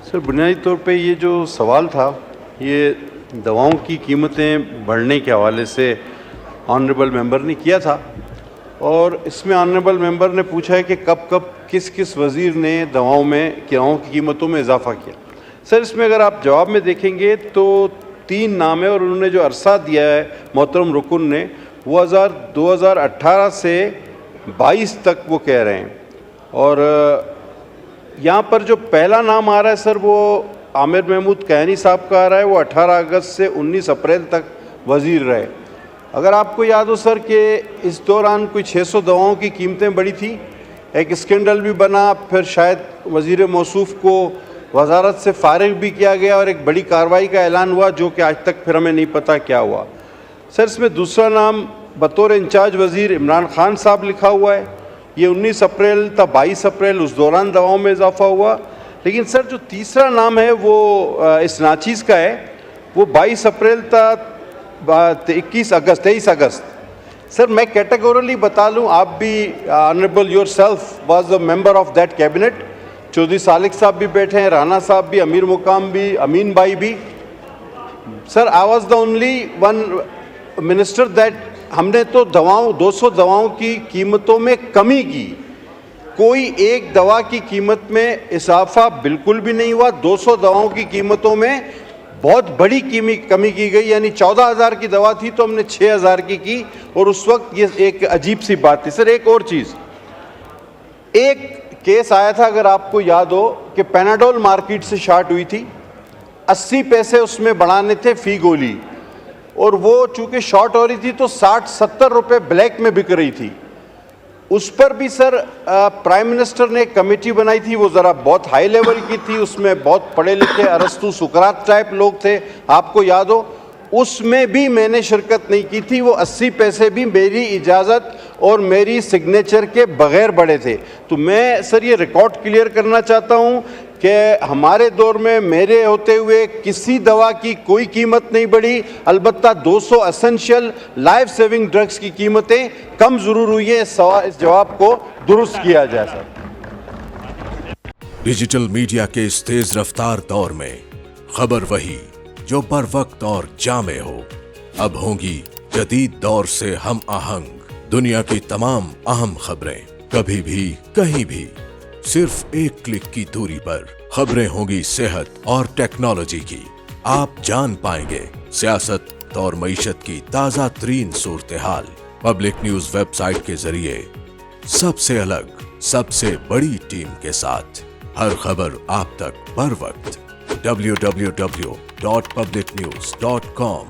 سر بنیادی طور پہ یہ جو سوال تھا یہ دواؤں کی قیمتیں بڑھنے کے حوالے سے آنریبل ممبر نے کیا تھا، اور اس میں آنریبل ممبر نے پوچھا ہے کہ کب کب کس کس وزیر نے دواؤں کی قیمتوں میں اضافہ کیا۔ سر اس میں اگر آپ جواب میں دیکھیں گے تو 3 نام ہے، اور انہوں نے جو عرصہ دیا ہے محترم رکن نے وہ 2018 سے 22 تک وہ کہہ رہے ہیں، اور یہاں پر جو پہلا نام آ رہا ہے سر وہ عامر محمود کہانی صاحب کا آ رہا ہے، وہ 18 اگست سے 19 اپریل تک وزیر رہے۔ اگر آپ کو یاد ہو سر کہ اس دوران کوئی 600 دواؤں کی قیمتیں بڑھی تھی، ایک اسکینڈل بھی بنا، پھر شاید وزیر موصوف کو وزارت سے فارغ بھی کیا گیا اور ایک بڑی کارروائی کا اعلان ہوا جو کہ آج تک پھر ہمیں نہیں پتہ کیا ہوا۔ سر اس میں دوسرا نام بطور انچارج وزیر عمران خان صاحب لکھا ہوا ہے، یہ 19 اپریل تا 22 اپریل اس دوران دواؤں میں اضافہ ہوا۔ لیکن سر جو تیسرا نام ہے وہ اس ناچیز کا ہے، وہ 22 اپریل تا 23 اگست۔ سر میں کیٹیگورلی بتا لوں، آپ بھی honourable yourself was a member of that cabinet, Chaudhry Salik صاحب بھی بیٹھے ہیں، رانا صاحب بھی، امیر مقام بھی، امین بھائی بھی۔ Sir I was the only one minister that ہم نے تو 200 دواؤں کی قیمتوں میں کمی کی، کوئی ایک دوا کی قیمت میں اضافہ بالکل بھی نہیں ہوا۔ 200 دواؤں کی قیمتوں میں بہت بڑی کمی کی گئی، یعنی 14,000 کی دوا تھی تو ہم نے 6,000 کی، اور اس وقت یہ ایک عجیب سی بات تھی۔ سر ایک اور چیز، ایک کیس آیا تھا اگر آپ کو یاد ہو کہ پیناڈول مارکیٹ سے شارٹ ہوئی تھی، 80 پیسے اس میں بڑھانے تھے فی گولی، اور وہ چونکہ شارٹ ہو رہی تھی تو 60-70 روپے بلیک میں بک رہی تھی۔ اس پر بھی سر پرائم منسٹر نے ایک کمیٹی بنائی تھی، وہ ذرا بہت ہائی لیول کی تھی، اس میں بہت پڑھے لکھے ارسطو سقراط ٹائپ لوگ تھے، آپ کو یاد ہو، اس میں بھی میں نے شرکت نہیں کی تھی۔ وہ 80 پیسے بھی میری اجازت اور میری سگنیچر کے بغیر بڑھے تھے۔ تو میں سر یہ ریکارڈ کلیئر کرنا چاہتا ہوں کہ ہمارے دور میں میرے ہوتے ہوئے کسی دوا کی کوئی قیمت نہیں بڑھی، البتہ 200 اسینشیل لائف سیونگ ڈرگز کی قیمتیں کم ضرور ہوئی ہیں۔ اس جواب کو درست کیا جائے سر۔ ڈیجیٹل میڈیا کے اس تیز رفتار دور میں خبر وہی جو بر وقت اور جامع ہو، اب ہوں گی جدید دور سے ہم آہنگ۔ دنیا کی تمام اہم خبریں کبھی بھی کہیں بھی صرف ایک کلک کی دوری پر۔ خبریں ہوں گی صحت اور ٹیکنالوجی کی، آپ جان پائیں گے سیاست اور معیشت کی تازہ ترین صورتحال۔ پبلک نیوز ویب سائٹ کے ذریعے سب سے الگ، سب سے بڑی ٹیم کے ساتھ ہر خبر آپ تک بر وقت۔ www.publicnews.com